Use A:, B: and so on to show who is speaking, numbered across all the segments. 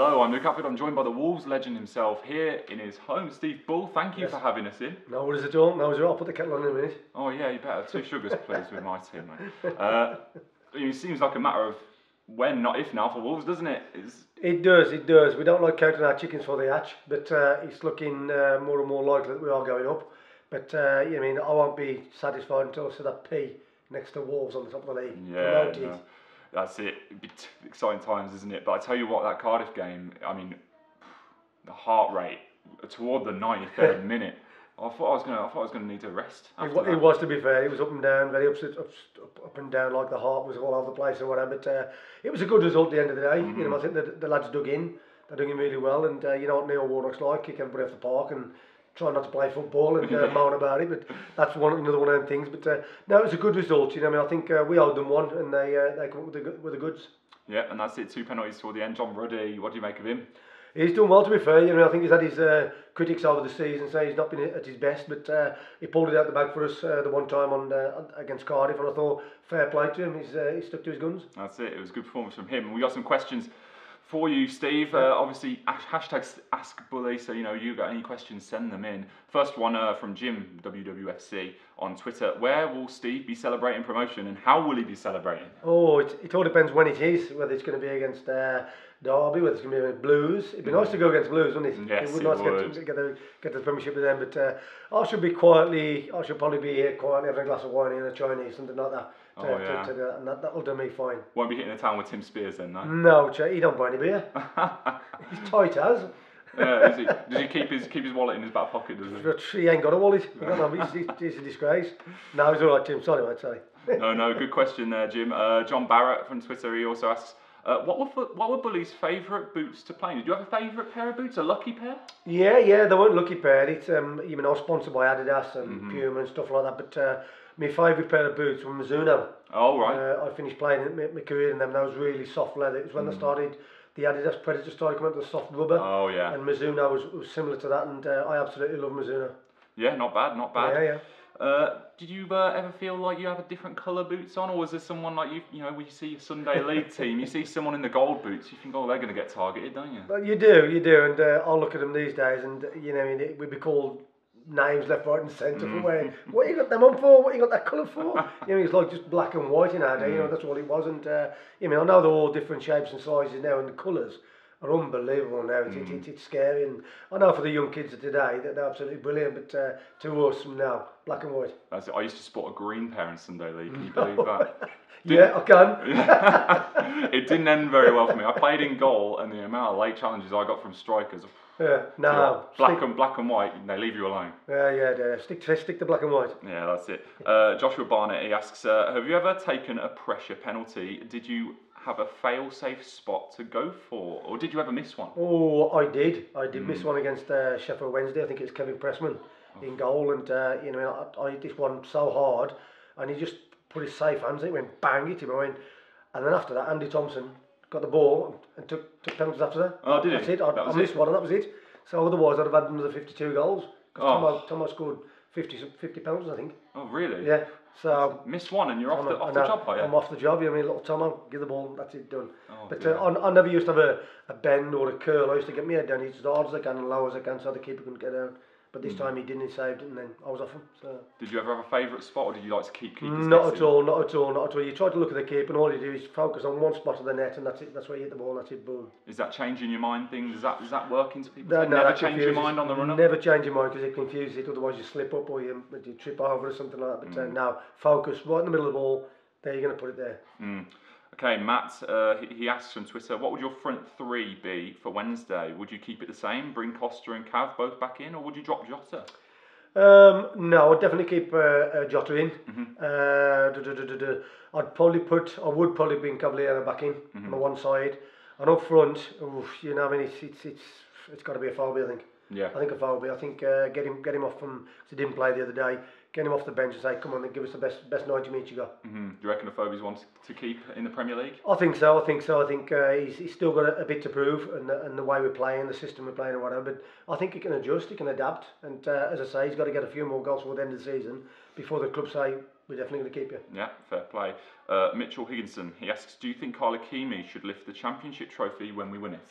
A: Hello, I'm Looka. I'm joined by the Wolves legend himself here in his home, Steve Bull. Thank you for having us in.
B: No worries at all. No worries at all. I'll put the kettle on in a minute.
A: Oh yeah, you better. 2 sugars, please, with my tea, mate. It seems like a matter of when, not if now, for Wolves, doesn't it?
B: It does. We don't like counting our chickens for the hatch, but it's looking more and more likely that we are going up. But I won't be satisfied until I see that P next to Wolves on the top of the league.
A: Yeah, no, that's it. Exciting times, isn't it? But I tell you what, that Cardiff game, I mean, the heart rate toward the 93rd minute. I thought I was gonna need to rest.
B: It was, to be fair. It was up and down, very up and down, like the heart was all over the place or whatever. But it was a good result at the end of the day. I think the lads dug in. They're doing really well, and you know what Neil Warnock's like, kick everybody off the park and try not to play football and moan about it. But that's another one of them things. But no, it was a good result. I think we owed them one, and they come up with the goods.
A: Yeah, and that's it. 2 penalties toward the end. John Ruddy, what do you make of him?
B: He's done well, to be fair. I think he's had his critics over the season say he's not been at his best, but he pulled it out the bag for us the one time against Cardiff, and I thought fair play to him. He's stuck to his guns.
A: That's it. It was a good performance from him. We got some questions for you, Steve. Obviously, hashtag AskBully. So you got any questions, send them in. First one from Jim WWFC on Twitter. Where will Steve be celebrating promotion, and how will he be celebrating?
B: Oh, it all depends when it is. Whether it's going to be against Derby, whether it's going to be against Blues. It'd be nice to go against Blues, wouldn't it?
A: Yes,
B: it would. Nice to get the Premiership with them. But I should probably be here quietly having a glass of wine in a Chinese, something like that. And that'll do me fine.
A: Won't be hitting the town with Tim Spears then, no?
B: No, he don't buy any beer. He's tight as.
A: Yeah, is he? Does he keep his wallet in his back pocket? Does he?
B: He ain't got a wallet. He's a disgrace. No, he's all right, Tim. Sorry, mate. Sorry.
A: No. Good question there, Jim. John Barrett from Twitter. He also asks, what were Bully's favourite boots to play in? Did you have a favourite pair of boots? A lucky pair? Yeah.
B: They weren't lucky pair. It's I was sponsored by Adidas and Puma and stuff like that. But my favourite pair of boots were Mizuno.
A: Oh right.
B: I finished playing my career in them. That was really soft leather. It was when they started. The Adidas Predator started coming out with the soft rubber.
A: Oh yeah.
B: And Mizuno was similar to that, and I absolutely love Mizuno.
A: Yeah, not bad.
B: Yeah.
A: Did you ever feel like you have a different colour boots on, or was there someone like when you see a Sunday League team, you see someone in the gold boots, you think, oh, they're going to get targeted, don't you?
B: Well, you do, and I'll look at them these days, and we'd be called names left, right, and centre for wearing. What you got them on for? What you got that colour for? It's like just black and white in our day. That's what it was, and I know they're all different shapes and sizes now, and the colours are unbelievable now. It's scary, and I know for the young kids of today that they're absolutely brilliant, but to us now, black and white.
A: That's it. I used to sport a green pair in Sunday League. Can you believe that?
B: Yeah, I can.
A: It didn't end very well for me. I played in goal, and the amount of late challenges I got from strikers.
B: Yeah, no.
A: Black and white, they leave you alone.
B: Yeah. Stick to black and white.
A: Yeah, that's it. Joshua Barnett, he asks, have you ever taken a pressure penalty? Did you have a fail-safe spot to go for, or did you ever miss one?
B: Oh, I did miss one against Sheffield Wednesday. I think it's Kevin Pressman in goal, and I hit this one so hard, and he just put his safe hands. It went bang, hit him. And then after that, Andy Thompson got the ball and took penalties after that.
A: Oh, did he?
B: That's it. I missed one, and that was it. So otherwise, I'd have had another 52 goals. Tomo scored 50 penalties, I think.
A: Oh, really?
B: Yeah. So
A: miss one and you're off the job, are you?
B: I'm off the job. Little Tomo, give the ball, that's it, done.
A: Oh,
B: but I never used to have a bend or a curl. I used to get my head down as hard as I can and low as I can, so the keeper couldn't get down. But this time he didn't, he saved it, and then I was off him. So.
A: Did you ever have a favourite spot, or did you like to keep keepers
B: Not
A: guessing?
B: at all. You try to look at the keeper, and all you do is focus on one spot of the net, and that's it. That's where you hit the ball, that's it, boom.
A: Is that changing your mind thing? Does that work into people?
B: No,
A: never change your mind on the run-up?
B: Never change your mind, because it confuses it, otherwise you slip up or you trip over or something like that. But now, focus right in the middle of the ball, there you're going to put it there.
A: Okay, Matt, he asks on Twitter, what would your front three be for Wednesday? Would you keep it the same, bring Costa and Cav both back in, or would you drop Jota?
B: No, I'd definitely keep Jota in. I would probably bring Cavaliero back in on the one side, and up front, it's got to be a foul, I think.
A: Yeah.
B: I think a foul. I think get him off from. He didn't play the other day. Get him off the bench and say, come on, then give us the best 90 minutes you got.
A: Do you reckon Afobe's one to keep in the Premier League?
B: I think so. I think he's still got a bit to prove, and the way we're playing, the system we're playing, or whatever. But I think he can adjust, he can adapt, and as I say, he's got to get a few more goals before the end of the season before the club say we're definitely going to keep you.
A: Yeah, fair play. Mitchell Higginson, he asks, do you think Carla Keamy should lift the Championship trophy when we win it?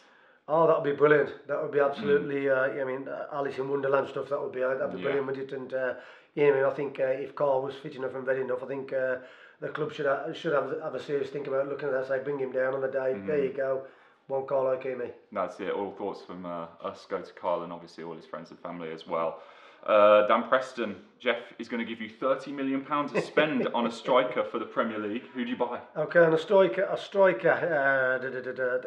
B: Oh, that would be brilliant. That would be absolutely. I mean, Alice in Wonderland stuff. That'd be brilliant with it. And yeah, I mean, I think if Carl was fit enough and ready enough, I think the club should have a serious think about looking at that. Say, bring him down on the day. There you go. One Carl O'Keefe.
A: That's it. All thoughts from us go to Carl and obviously all his friends and family as well. Dan Preston, Jeff is going to give you £30 million to spend on a striker for the Premier League. Who do you buy?
B: Okay, on a striker,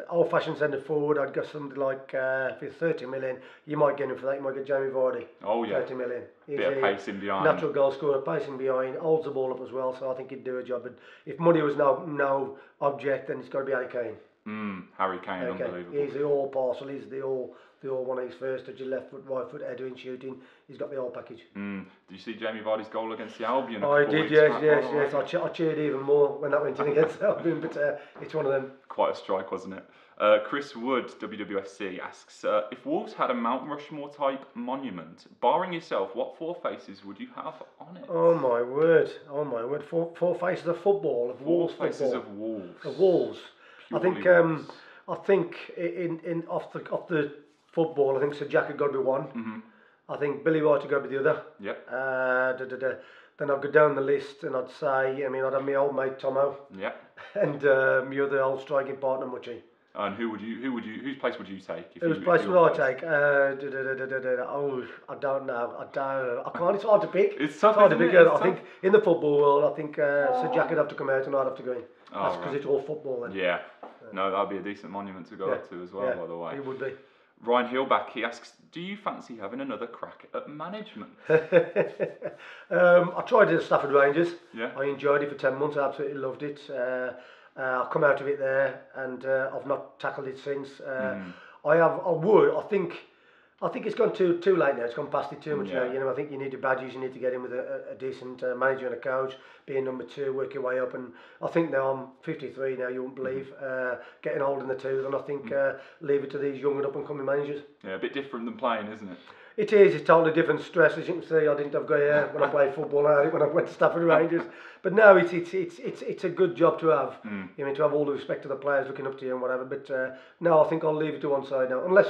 B: old-fashioned centre forward. I'd go something like for 30 million. You might get him for that. You might get Jamie Vardy.
A: Oh yeah,
B: 30 million. He's
A: bit of pace in behind.
B: Natural goal scorer, pacing behind, holds the ball up as well. So I think he'd do a job. But if money was no object, then it's got to be Harry Kane.
A: Harry Kane, unbelievable.
B: He's the all parcel. He's the all one of his first touch, left foot, right foot, headering, shooting. He's got the whole package.
A: Did you see Jamie Vardy's goal against the Albion?
B: I did, yes. I cheered even more when that went in against Albion, but it's one of them.
A: Quite a strike, wasn't it? Chris Wood, WWFC, asks, if Wolves had a Mount Rushmore type monument, barring yourself, what four faces would you have on it?
B: Oh my word. Four faces of football, of Wolves
A: football. Four faces of
B: Wolves.
A: Of
B: Wolves.
A: Purely
B: Wolves. I think in off the football, I think Sir Jack had got to be one. I think Billy Wright had got to be the other.
A: Yep.
B: Then I'd go down the list and I'd say, I'd have my old mate Tomo.
A: Yep.
B: And my other old striking partner Muchie.
A: And whose place would you take?
B: Whose place would I take? Oh, I don't know. I can't. It's hard to pick.
A: It's tough.
B: Hard to pick. I think in the football world, I think Sir Jack would have to come out and I'd have to go in. That's because it's all football then.
A: Yeah. No, that'd be a decent monument to go up to as well, by the way.
B: It would be.
A: Ryan Hillback, he asks, do you fancy having another crack at management?
B: I tried it at Stafford Rangers.
A: Yeah.
B: I enjoyed it for 10 months. I absolutely loved it. I've come out of it there and I've not tackled it since. I think it's gone too late now. It's gone past it too much now. I think you need the badges. You need to get in with a decent manager and a coach, being number 2, work your way up. And I think now I'm 53 now. You won't believe getting old in the tooth. And I think leave it to these young and up and coming managers. Yeah,
A: a bit different than playing, isn't it?
B: It is. It's totally different stress. As you can see, I didn't have grey hair when I played football. I had it when I went to Stafford Rangers. But now it's a good job to have. To have all the respect to the players looking up to you and whatever. But no, I think I'll leave it to one side now, unless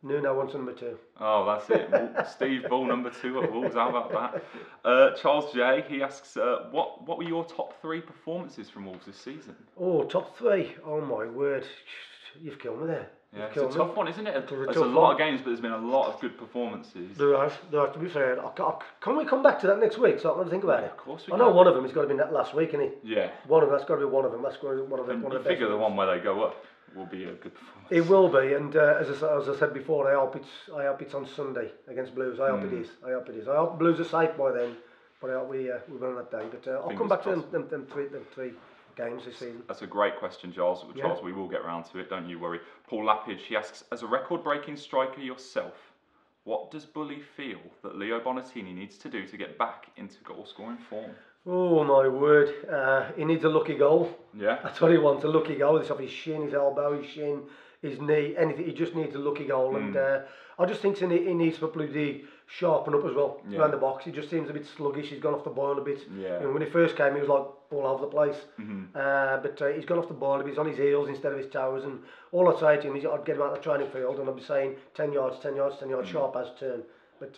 B: Nuno wants number 2.
A: Oh, that's it. Steve Bull, number 2 at Wolves. How about that? Charles J, he asks, what were your top 3 performances from Wolves this season?
B: Oh, top 3. Oh my word, you've killed me there.
A: Yeah, it's a tough one, isn't it? There's a lot of games, but there's been a lot of good performances.
B: There has, to be fair. Can we come back to that next week so I can think about it?
A: Of course we
B: can.
A: I
B: know one of them has got to be that last week, isn't he?
A: Yeah.
B: One of them, that's got to be one of them. That's got to be one of the best.
A: Figure the one where they go up will be a good performance.
B: It will be, and as I said before, I hope it's on Sunday against Blues. I hope it is. I hope Blues are safe by then, but I hope we win on that day. But I'll come back to them three games this season.
A: That's a great question, Charles. Charles, we will get round to it, don't you worry. Paul Lappage, he asks, as a record-breaking striker yourself, what does Bully feel that Leo Bonatini needs to do to get back into goal-scoring form?
B: Oh my word, he needs a lucky goal.
A: Yeah.
B: That's what he wants, a lucky goal. It's off his shin, his elbow, his shin, his knee, anything. He just needs a lucky goal. And I just think he needs to bloody sharpen up as well around the box. He just seems a bit sluggish. He's gone off the boil a bit.
A: Yeah.
B: And when he first came, he was like all over the place. But he's gone off the boil a bit. He's on his heels instead of his toes. And all I'd say to him is I'd get him out of the training field and I'd be saying 10 yards, sharp as turn. But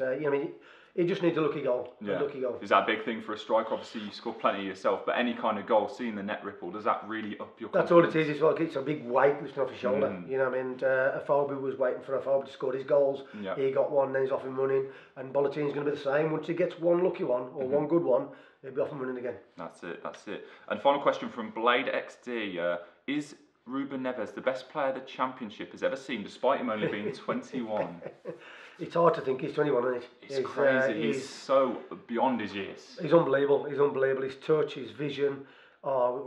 B: he just needs a lucky goal.
A: Yeah.
B: A lucky goal.
A: Is that a big thing for a striker? Obviously, you score plenty yourself, but any kind of goal, seeing the net ripple, does that really up your confidence?
B: That's all it is. It's like it's a big weight lifting off his shoulder. You know what I mean? Afobe was waiting for Afobe to score his goals.
A: Yeah.
B: He got one, then he's off and running. And Bollatini's going to be the same. Once he gets one lucky one or one good one, he'll be off and running again.
A: That's it. And final question from Blade XD: is Ruben Neves the best player the Championship has ever seen, despite him only being 21?
B: It's hard to think he's 21, isn't it?
A: It's crazy. He's so beyond his years.
B: He's unbelievable. His touch, his vision,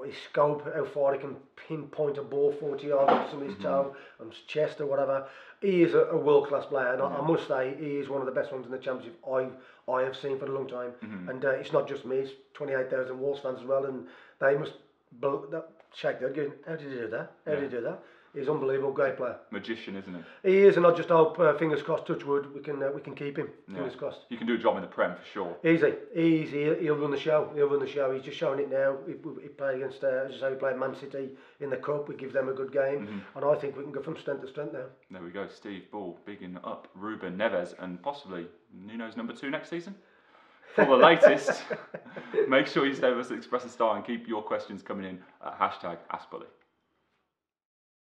B: his scope, how far he can pinpoint a ball 40 yards off somebody's toe, on his chest or whatever. He is a world-class player, and I must say he is one of the best ones in the Championship I have seen for a long time. And it's not just me; it's 28,000 Wolves fans as well, and they must shake their head going, "How did he do that? How did he do that?" He's unbelievable, great player.
A: Magician, isn't he?
B: He is, and I just hope, fingers crossed, touch wood, we can keep him. Fingers crossed.
A: You can do a job in the Prem for sure.
B: Easy. He'll run the show. He'll run the show. He's just showing it now. He played against, as you say, we played Man City in the cup. We give them a good game, and I think we can go from strength to strength now.
A: There we go. Steve Bull bigging up Ruben Neves, and possibly Nuno's #2 next season. For the latest, make sure you stay with us at Express a Star and keep your questions coming in at #AskBully.